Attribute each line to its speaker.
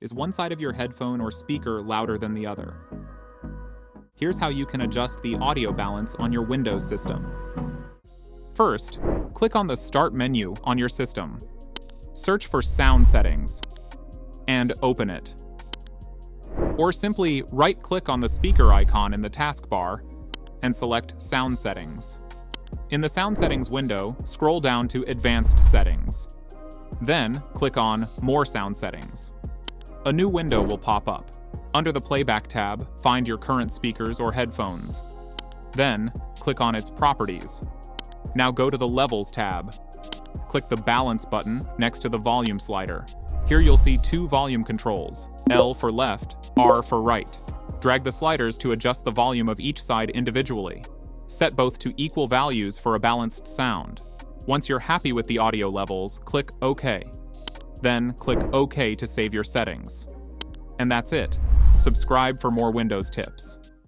Speaker 1: Is one side of your headphone or speaker louder than the other? Here's how you can adjust the audio balance on your Windows system. First, click on the Start menu on your system. Search for Sound Settings and open it. Or simply right-click on the speaker icon in the taskbar and select Sound Settings. In the Sound Settings window, scroll down to Advanced Settings. Then, click on More Sound Settings. A new window will pop up. Under the Playback tab, find your current speakers or headphones. Then, click on its Properties. Now go to the Levels tab. Click the Balance button next to the volume slider. Here you'll see two volume controls, L for left, R for right. Drag the sliders to adjust the volume of each side individually. Set both to equal values for a balanced sound. Once you're happy with the audio levels, click OK. Then click OK to save your settings. And that's it. Subscribe for more Windows tips.